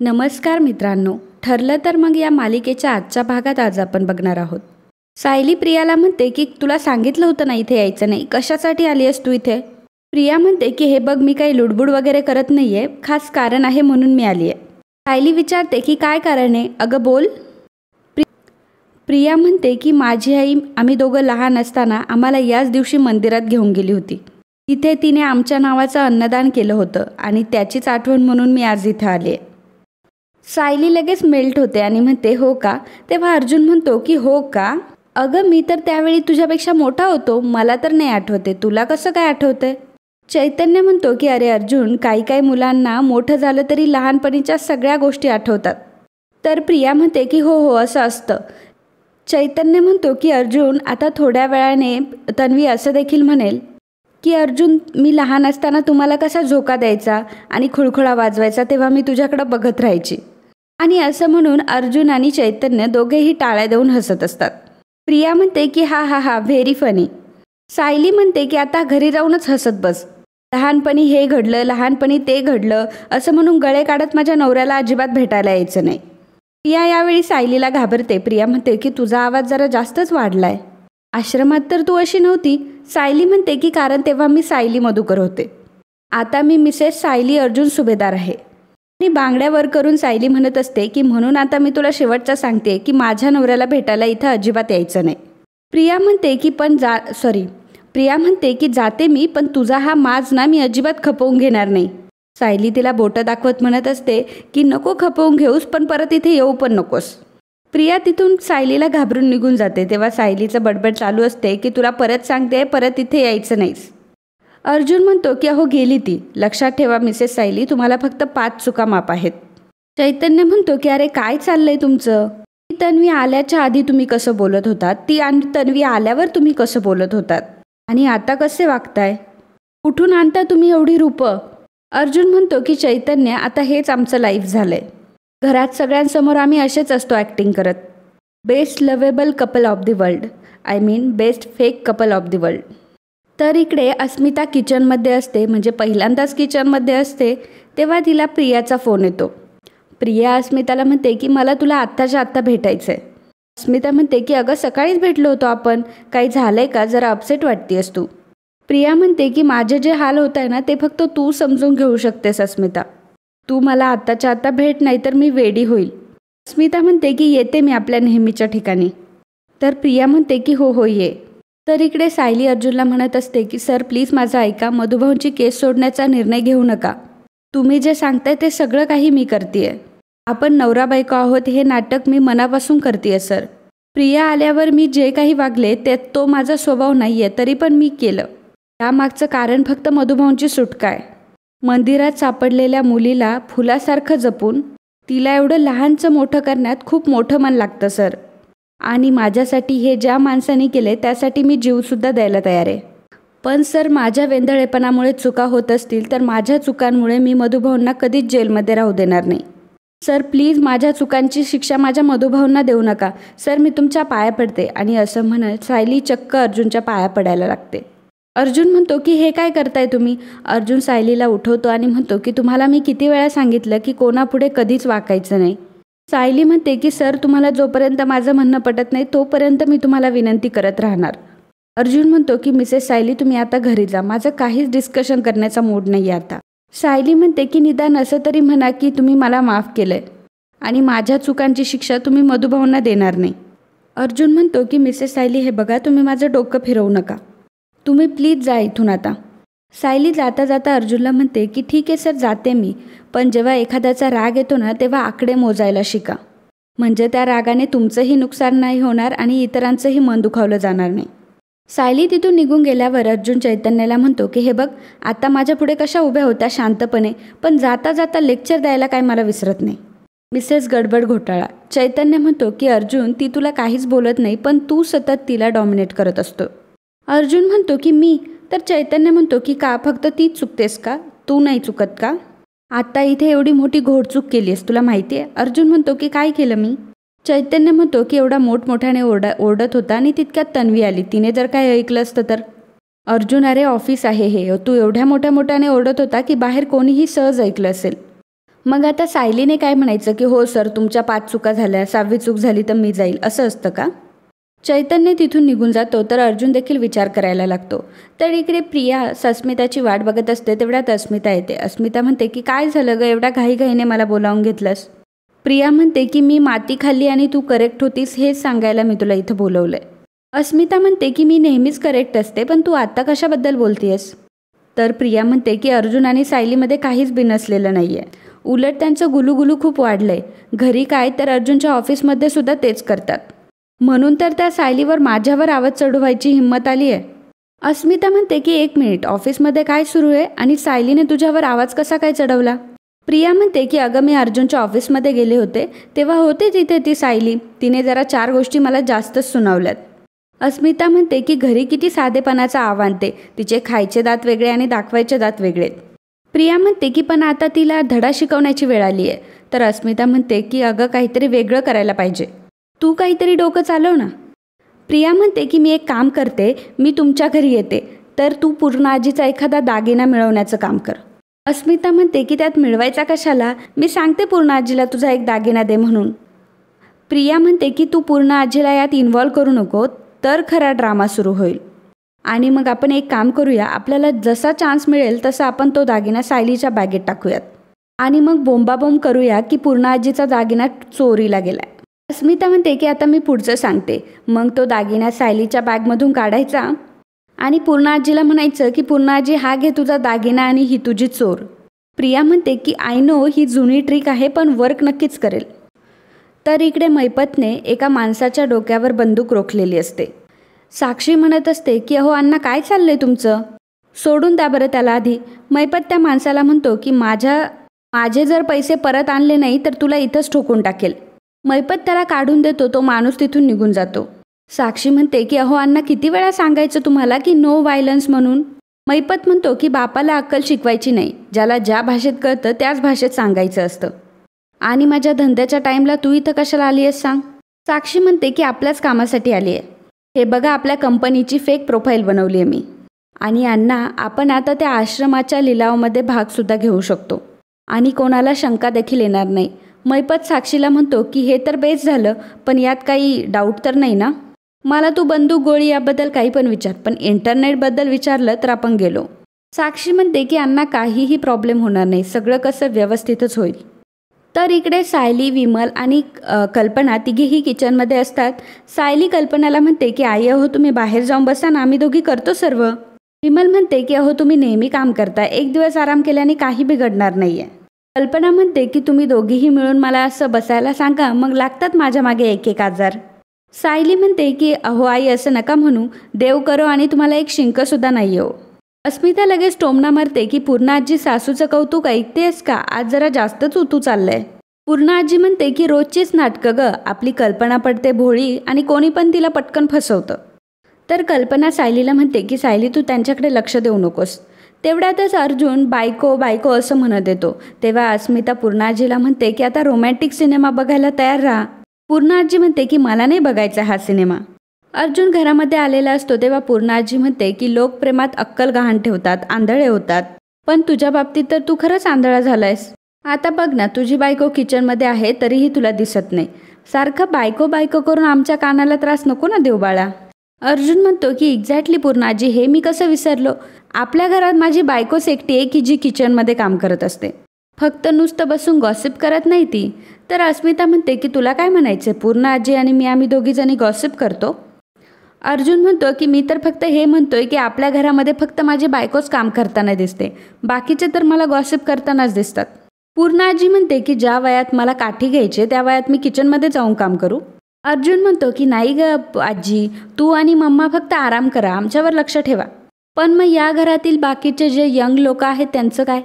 नमस्कार मित्रांनो, ठरलं तर मग या मालिकेच्या आजच्या भागात आज आपण बघणार आहोत. सायली प्रियाला म्हणते की तुला सांगितलं होतं ना इथे यायचं नाही, कशासाठी आली आहेस तू इथे. प्रिया म्हणते की हे बघ, मी काही लुडबुड वगैरे करत नाही आहे, खास कारण आहे म्हणून मी आली आहे. सायली विचारते की काय कारण आहे, अगं बोल. प्रिया म्हणते की माझी आई आम्ही दोघं लहान असताना आम्हाला याच दिवशी मंदिरात घेऊन गेली होती. तिथे तिने आमच्या नावाचं अन्नदान केलं होतं आणि त्याचीच आठवण म्हणून मी आज इथं आली आहे. सायली लगेच मेल्ट होते आणि म्हणते हो का. तेव्हा अर्जुन म्हणतो की हो का, अगं मी तर त्यावेळी तुझ्यापेक्षा मोठा होतो, मला तर नाही आठवते, तुला कसं काय आठवतंय. चैतन्य म्हणतो की अरे अर्जुन, काही काही मुलांना मोठं झालं तरी लहानपणीच्या सगळ्या गोष्टी आठवतात. तर प्रिया म्हणते की हो हो असं असतं. चैतन्य म्हणतो की अर्जुन, आता थोड्या वेळाने तन्वी असं देखील म्हणेल की अर्जुन, मी लहान असताना तुम्हाला कसा झोका द्यायचा आणि खुळखुळा वाजवायचा तेव्हा मी तुझ्याकडं बघत राहायची. आणि असं म्हणून अर्जुन आणि चैतन्य दोघेही टाळ्या देऊन हसत असतात. प्रिया म्हणते की हा हा हा व्हेरी फनी. सायली म्हणते की आता घरी जाऊनच हसत बस, लहानपणी हे घडलं, लहानपणी ते घडलं असं म्हणून गळे काढत माझ्या नवऱ्याला अजिबात भेटायला यायचं नाही. प्रिया यावेळी सायलीला घाबरते. प्रिया म्हणते की तुझा आवाज जरा जास्तच वाढलाय, आश्रमात तर तू अशी नव्हती. सायली म्हणते की कारण तेव्हा मी सायली मधुकर होते, आता मी मिसेस सायली अर्जुन सुभेदार आहे. आणि बांगड्यावर करून सायली म्हणत असते की म्हणून आता मी तुला शेवटचं सांगते की माझ्या नवऱ्याला भेटायला इथं अजिबात यायचं नाही. प्रिया म्हणते की जाते मी, पण तुझा हा माज ना मी अजिबात खपवून घेणार नाही. सायली तिला बोटं दाखवत म्हणत असते की नको खपवून घेऊस, पण परत इथे येऊ पण नकोस. प्रिया तिथून सायलीला घाबरून निघून जाते. तेव्हा सायलीचं बडबड चालू असते की तुला परत सांगते, परत इथे यायचं नाहीस. अर्जुन म्हणतो की अहो गेली ती, लक्षात ठेवा मिसेस सायली, तुम्हाला फक्त 5 चुका माफ आहेत. चैतन्य म्हणतो की अरे काय चाललंय तुमचं, ती तन्वी आल्याच्या आधी तुम्ही कसं बोलत होतात, ती आणि तन्वी आल्यावर तुम्ही कसं बोलत होतात, आणि आता कसे वागताय, कुठून आणता तुम्ही एवढी रूपं. अर्जुन म्हणतो की चैतन्य, आता हेच आमचं लाईफ झालंय, घरात सगळ्यांसमोर आम्ही असेच असतो ॲक्टिंग करत. Best lovable couple of the world, I mean best fake couple of the world. तर इकडे अस्मिता किचनमध्ये असते, म्हणजे पहिल्यांदाच किचनमध्ये असते. तेव्हा तिला प्रियाचा फोन येतो. प्रिया अस्मिताला म्हणते की मला तुला आत्ताच्या आत्ता भेटायचं आहे. अस्मिता म्हणते की अगं सकाळीच भेटलो होतो आपण, काही झालंय का, जरा अपसेट वाटतेस तू. प्रिया म्हणते की माझे जे हाल होत आहे ना ते फक्त तू समजून घेऊ शकतेस अस्मिता, तू मला आत्ताच्या आत्ता भेट, नाही तर मी वेडी होईल. अस्मिता म्हणते की येते मी आपल्या नेहमीच्या ठिकाणी. तर प्रिया म्हणते की हो हो ये. तर इकडे सायली अर्जुनला म्हणत असते की सर प्लीज माझं ऐका, मधुभाऊंची केस सोडण्याचा निर्णय घेऊ नका, तुम्ही जे सांगताय ते सगळं काही मी करतेय, आपण नवरा बायको आहोत, हे नाटक मी मनापासून करतेय सर. प्रिया आल्यावर मी जे काही वागले ते तो माझा स्वभाव नाही आहे, तरी पण मी केलं. त्यामागचं कारण फक्त मधुभाऊंची सुटका आहे. मंदिरात सापडलेल्या मुलीला फुलासारखं जपून तिला एवढं लहानचं मोठं करण्यात खूप मोठं मन लागतं सर, आणि माझ्यासाठी हे ज्या माणसाने केले त्यासाठी मी जीवसुद्धा द्यायला तयार आहे. पण सर माझ्या वेंधळेपणामुळे चुका होत असतील तर माझ्या चुकांमुळे मी मधुभाऊंना कधीच जेलमध्ये राहू देणार नाही. सर प्लीज माझ्या चुकांची शिक्षा माझ्या मधुभाऊंना देऊ नका सर, मी तुमच्या पाया पडते. आणि असं म्हणत सायली चक्क अर्जुनच्या पाया पडायला लागते. अर्जुन म्हणतो की हे काय करताय तुम्ही. अर्जुन सायलीला उठवतो आणि म्हणतो की तुम्हाला मी किती वेळा सांगितलं की कोणापुढे कधीच वाकायचं नाही. सायली म्हणते की सर तुम्हाला जोपर्यंत माझं म्हणणं पटत नाही तोपर्यंत मी तुम्हाला विनंती करत राहणार. अर्जुन म्हणतो की मिसेस सायली तुम्ही आता घरी जा, माझं काहीच डिस्कशन करण्याचा मूड नाही आहे आता. सायली म्हणते की निदान असं तरी म्हणा की तुम्ही मला माफ केलंय आणि माझ्या चुकांची शिक्षा तुम्ही मधुभाऊंना देणार नाही. अर्जुन म्हणतो की मिसेस सायली हे बघा, तुम्ही माझं डोकं फिरवू नका, तुम्ही प्लीज जा इथून आता. सायली जाता जाता अर्जुनला म्हणते की ठीक आहे सर जाते मी, पण जेव्हा एखाद्याचा राग येतो ना तेव्हा आकडे मोजायला शिका, म्हणजे त्या रागाने तुमचंही नुकसान नाही होणार आणि इतरांचंही मन दुखावलं जाणार नाही. सायली तिथून निघून गेल्यावर अर्जुन चैतन्याला म्हणतो की हे बघ, आता माझ्या पुढे कशा उभ्या होत्या शांतपणे, पण जाता जाता लेक्चर द्यायला काय मला विसरत नाही. मिसेस गडबड घोटाळा. चैतन्य म्हणतो की अर्जुन ती तुला काहीच बोलत नाही, पण तू सतत तिला डॉमिनेट करत असतो. अर्जुन म्हणतो की मी, तर चैतन्य म्हणतो की का फक्त तीच चुकतेस का, तू नाही चुकत का, आता इथे एवढी मोठी घोडचूक केली आहेस तुला माहिती आहे. अर्जुन म्हणतो की काय केलं मी. चैतन्य म्हणतो की एवढा मोठमोठ्याने ओरडत होता आणि तितक्यात तन्वी आली, तिने जर काय ऐकलं असतं तर. अर्जुन अरे ऑफिस आहे हे, तू एवढ्या मोठ्या मोठ्याने ओरडत होता की बाहेर कोणीही सहज ऐकलं असेल. मग आता सायलीने काय म्हणायचं की हो सर तुमच्या 5 चुका झाल्या, 6वी चूक झाली तर मी जाईल, असं असतं का? चैतन्य तिथून निघून जातो तर अर्जुन देखील विचार करायला लागतो. तर इकडे प्रिया अस्मिताची वाट बघत असते. तेवढ्यात अस्मिता येते. अस्मिता म्हणते की काय झालं ग, एवढ्या घाईघाईने मला बोलावून घेतलंस? प्रिया म्हणते की मी माती खाल्ली आणि तू करेक्ट होतीस हेच सांगायला मी तुला इथं बोलवलंय. अस्मिता म्हणते की मी नेहमीच करेक्ट असते, पण तू आत्ता कशाबद्दल बोलतेयस? तर प्रिया म्हणते की अर्जुन आणि सायलीमध्ये काहीच बिनसलेलं नाही आहे. उलट त्यांचं गुलूगुलू खूप वाढलंय. घरी काय तर अर्जुनच्या ऑफिसमध्ये सुद्धा तेच करतात. म्हणून तर त्या सायलीवर माझ्यावर आवाज चढवायची हिंमत आली आहे. अस्मिता म्हणते की 1 मिनिट, ऑफिसमध्ये काय सुरू आहे आणि सायलीने तुझ्यावर आवाज कसा काय चढवला? प्रिया म्हणते की अगं मी अर्जुनच्या ऑफिसमध्ये गेले होते तेव्हा होते तिथे ती सायली. तिने जरा 4 गोष्टी मला जास्तच सुनावल्यात. अस्मिता म्हणते की घरी किती साधेपणाचं आव्हान ते, तिचे खायचे दात वेगळे आणि दाखवायचे दात वेगळे. प्रिया म्हणते की पण आता तिला धडा शिकवण्याची वेळ आली आहे. तर अस्मिता म्हणते की अगं काहीतरी वेगळं करायला पाहिजे, तू काहीतरी डोकं चालव ना. प्रिया म्हणते की मी एक काम करते, मी तुमच्या घरी येते तर तू पूर्ण आजीचा एखादा दागिना मिळवण्याचं काम कर. अस्मिता म्हणते की त्यात मिळवायचा कशाला, मी सांगते पूर्ण आजीला तुझा एक दागिना दे म्हणून. प्रिया म्हणते की तू पूर्ण आजीला यात इन्व्हॉल्व करू नको, तर खरा ड्रामा सुरू होईल. आणि मग आपण एक काम करूया, आपल्याला जसा चान्स मिळेल तसा आपण तो दागिना सायलीच्या बॅगेत टाकूयात आणि मग बोंबाबोंब करूया की पूर्ण आजीचा दागिना चोरीला गेलाय. अस्मिता म्हणते की आता मी पुढचं सांगते. मग तो दागिना सायलीच्या बॅगमधून काढायचा आणि पूर्ण आजीला म्हणायचं की पूर्ण आजी हा घे तुझा दागिना आणि ही तुझी चोर. प्रिया म्हणते की आय नो ही जुनी ट्रिक आहे पण वर्क नक्कीच करेल. तर इकडे मैपतने एका माणसाच्या डोक्यावर बंदूक रोखलेली असते. साक्षी म्हणत असते की अहो अण्णा काय चाललंय तुमचं, सोडून द्या बरं त्याला आधी. मैपत त्या माणसाला म्हणतो की माझे जर पैसे परत आणले नाही तर तुला इथंच ठोकून टाकेल. मैपत त्याला काढून देतो. तो माणूस तिथून निघून जातो. साक्षी म्हणते की अहो अण्णा किती वेळा सांगायचं तुम्हाला की नो व्हायलन्स म्हणून. मैपत म्हणतो की बापाला अक्कल शिकवायची नाही, ज्याला ज्या भाषेत कळतं त्याच भाषेत सांगायचं असतं. आणि माझ्या धंद्याच्या टाईमला तू इथं कशाला आली आहेस सांग? साक्षी म्हणते की आपल्याच कामासाठी आली आहे. हे बघा आपल्या कंपनीची फेक प्रोफाईल बनवली आहे मी. आणि अण्णा आपण आता त्या आश्रमाच्या लिलावामध्ये भागसुद्धा घेऊ शकतो आणि कोणाला शंका देखील येणार नाही. मैपत साक्षीला म्हणतो की हे तर बेस झालं, पण यात काही डाऊट तर नाही ना? मला तू बंदूक गोळी याबद्दल काही पण विचार, पण इंटरनेटबद्दल विचारलं तर आपण गेलो. साक्षी म्हणते की अण्णा काहीही प्रॉब्लेम होणार नाही, सगळं कसं व्यवस्थितच होईल. तर इकडे सायली, विमल आणि कल्पना तिघेही किचनमध्ये असतात. सायली कल्पनाला म्हणते की आई अहो तुम्ही बाहेर जाऊन बसा ना, आम्ही दोघी करतो सर्व. विमल म्हणते की अहो तुम्ही नेहमी काम करता, एक दिवस आराम केल्याने काही बिघडणार नाही आहे. कल्पना म्हणते की तुम्ही दोघीही मिळून मला असं बसायला सांगा, मग लागतात माझ्या मागे एक एक आजार. सायली म्हणते की अहो आई असं नका म्हणू, देव करो आणि तुम्हाला एक शिंकसुद्धा नाही हो. अस्मिता लगेच टोमणा मारते की पूर्ण आजी सासूचं कौतुक ऐकतेस का, आज जरा जास्तच उतू चाललंय. पूर्ण आजी म्हणते की रोजचीच नाटकं ग, आपली कल्पना पडते भोळी आणि कोणी पण तिला पटकन फसवतं. तर कल्पना सायलीला म्हणते की सायली तू त्यांच्याकडे लक्ष देऊ नकोस. तेवढ्यातच अर्जुन बायको बायको असं म्हणत येतो. तेव्हा अस्मिता पूर्ण आजीला म्हणते की आता रोमॅन्टिक सिनेमा बघायला तयार राहा. पूर्ण आजी म्हणते की मला नाही बघायचा हा सिनेमा. अर्जुन घरामध्ये आलेला असतो तेव्हा पूर्ण आजी म्हणते की लोक प्रेमात अक्कल गहाण ठेवतात, आंधळे होतात, पण तुझ्या बाबतीत तर तू खरंच आंधळा झालायस. आता बघ ना तुझी बायको किचनमध्ये आहे तरीही तुला दिसत नाही, सारखं बायको बायको करून आमच्या कानाला त्रास नको ना देऊ बाळा. अर्जुन म्हणतो की एक्झॅक्टली पूर्ण आजी, हे मी कसं विसरलो. आपल्या घरात माझी बायकोच एकटी आहे की जी किचनमध्ये काम करत असते, फक्त नुसतं बसून गॉसिप करत नाही ती. तर अस्मिता म्हणते की तुला काय म्हणायचं, पूर्ण आजी आणि मी आम्ही दोघीजणी गॉसिप करतो. अर्जुन म्हणतो की मी तर फक्त हे म्हणतोय की आपल्या घरामध्ये फक्त माझी बायकोच काम करताना दिसते, बाकीचे तर मला गॉसिप करतानाच दिसतात. पूर्ण आजी म्हणते की ज्या वयात मला काठी घ्यायचे त्या वयात मी किचनमध्ये जाऊन काम करू. अर्जुन म्हणतो की नाही ग आजी, तू आणि मम्मा फक्त आराम करा, आमच्यावर लक्ष ठेवा. पण मग या घरातील बाकीचे जे यंग लोक आहेत त्यांचं काय?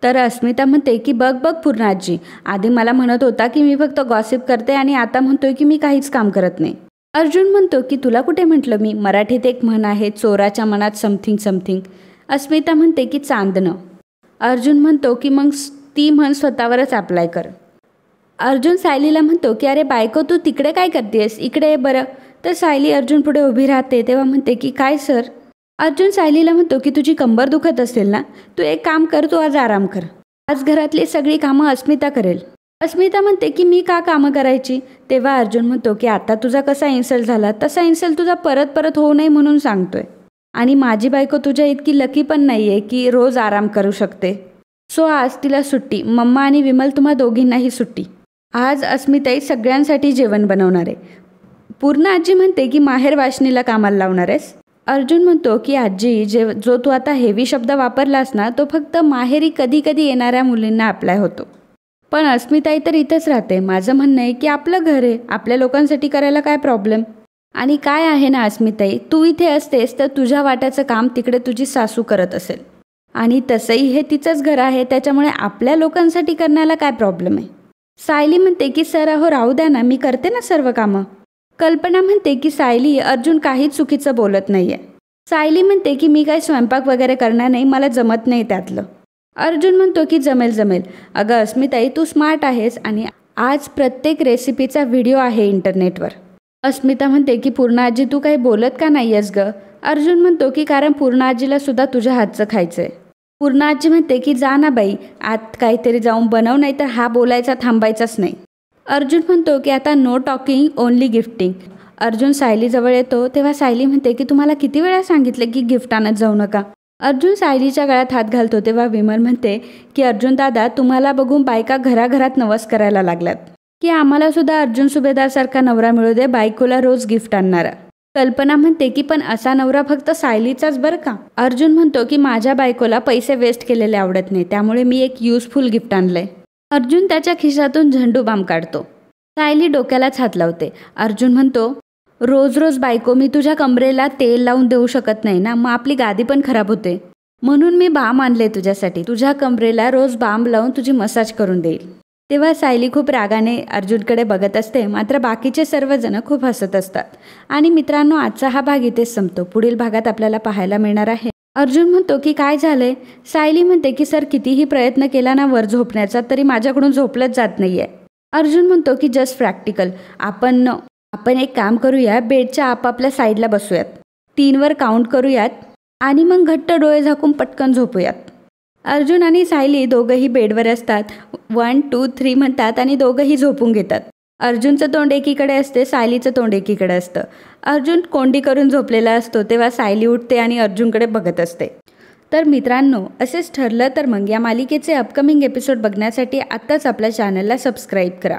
तर अस्मिता म्हणते की बघ बघ पूर्ण आजी, आधी मला म्हणत होता की मी फक्त गॉसिप करते आणि आता म्हणतोय की मी काहीच काम करत नाही. अर्जुन म्हणतो की तुला कुठे म्हटलं मी, मराठीत एक म्हण आहे, चोराच्या मनात समथिंग समथिंग. अस्मिता म्हणते की चांदणं. अर्जुन म्हणतो की मग ती म्हण स्वतःवरच अप्लाय कर. अर्जुन सायलीला म्हणतो की अरे बायको तू तिकडे काय करतेस, इकडे बरं. तर सायली अर्जुन पुढे उभी राहते तेव्हा म्हणते की काय सर. अर्जुन सायलीला म्हणतो की तुझी कंबर दुखत असेल ना, तू एक काम कर, तू आज आराम कर. आज घरातली सगळी कामं अस्मिता करेल. अस्मिता म्हणते की मी का कामं करायची. तेव्हा अर्जुन म्हणतो की आता तुझा कसा इन्सल्ट झाला तसा इन्सल्ट तुझा परत परत होऊ नये म्हणून सांगतोय. आणि माझी बायको तुझ्या इतकी लकी पण नाही आहे की रोज आराम करू शकते. सो आज तिला सुट्टी. मम्मा आणि विमल तुम्हा दोघींनाही सुट्टी. आज अस्मिताई सगळ्यांसाठी जेवण बनवणार आहे. पूर्ण आजी म्हणते की माहेर वाशनीला कामाला लावणार आहेस. अर्जुन म्हणतो की आजी जो तू आता हेवी शब्द वापरलास ना तो फक्त माहेरी कधी कधी येणाऱ्या मुलींना अप्लाय होतो. पण अस्मिताई तर इथंच राहते. माझं म्हणणं आहे की आपलं घर आहे, आपल्या लोकांसाठी करायला काय प्रॉब्लेम. आणि काय आहे ना अस्मिताई, तू इथे असतेस तर तुझ्या वाट्याचं काम तिकडे तुझी सासू करत असेल. आणि तसंही हे तिचंच घर आहे, त्याच्यामुळे आपल्या लोकांसाठी करण्याला काय प्रॉब्लेम आहे. सायली म्हणते की सर अहो राहू द्या ना, मी करते ना सर्व कामं. कल्पना म्हणते की सायली अर्जुन काहीच चुकीचं बोलत नाही आहे. सायली म्हणते की मी काही स्वयंपाक वगैरे करणार नाही, मला जमत नाही त्यातलं. अर्जुन म्हणतो की जमेल जमेल. अगं अस्मिताई तू स्मार्ट आहेस आणि आज प्रत्येक रेसिपीचा व्हिडिओ आहे इंटरनेटवर. अस्मिता म्हणते की पूर्ण आजी तू काही बोलत का नाही आहेस गं. अर्जुन म्हणतो की कारण पूर्ण आजीला सुद्धा तुझ्या हातचं खायचं आहे. पूर्ण आजी म्हणते की जा ना बाई, आत काहीतरी जाऊन बनव, नाही तर हा बोलायचा थांबायचाच नाही. अर्जुन म्हणतो की आता no talking only gifting. Arjun सायलीजवळ येतो तेव्हा सायली म्हणते की तुम्हाला किती वेळा सांगितले की गिफ्ट आणत जाऊ नका. अर्जुन सायलीच्या गळ्यात हात घालतो तेव्हा विमल म्हणते की अर्जुन दादा तुम्हाला बघून बायका घराघरात नवस करायला लागल्यात की आम्हाला सुद्धा अर्जुन सुभेदारसारखा नवरा मिळू दे, बायकोला रोज गिफ्ट आणणारा. कल्पना म्हणते की पण असा नवरा फक्त सायलीचाच बरं का. अर्जुन म्हणतो की माझ्या बायकोला पैसे वेस्ट केलेले आवडत नाही, त्यामुळे मी एक युजफुल गिफ्ट आणलंय. अर्जुन त्याच्या खिशातून झेंडू बाम काढतो. सायली डोक्यालाच हात लावते. अर्जुन म्हणतो रोज रोज बायको मी तुझ्या कमरेला तेल लावून देऊ शकत नाही ना, मग आपली गादी पण खराब होते. म्हणून मी बाम आणले तुझ्यासाठी, तुझ्या कमरेला रोज बाम लावून तुझी मसाज करून देईल. तेव्हा सायली खूप रागाने अर्जुनकडे बघत असते, मात्र बाकीचे सर्वजण खूप हसत असतात. आणि मित्रांनो आजचा हा भाग इथेच संपतो. पुढील भागात आपल्याला पाहायला मिळणार आहे. अर्जुन म्हणतो की काय झालंय. सायली म्हणते की सर कितीही प्रयत्न केला ना वर झोपण्याचा तरी माझ्याकडून झोपलंच जात नाहीये. अर्जुन म्हणतो की जस्ट प्रॅक्टिकल. आपण एक काम करूया, बेडच्या आपापल्या साईडला बसूयात, 3वर काउंट करूयात आणि मग घट्ट डोळे झाकून पटकन झोपूयात. अर्जुन आणि सायली दोघंही बेडवर असतात. 1 2 3 म्हणतात आणि दोघंही झोपून घेतात. अर्जुनचं तोंड एकीकडे असते, सायलीचं तोंड एकीकडे असतं. अर्जुन कोंडी करून झोपलेला असतो तेव्हा सायली उठते आणि अर्जुनकडे बघत असते. तर मित्रांनो असेच ठरलं तर मग या मालिकेचे अपकमिंग एपिसोड बघण्यासाठी आत्ताच आपल्या चॅनलला सबस्क्राईब करा.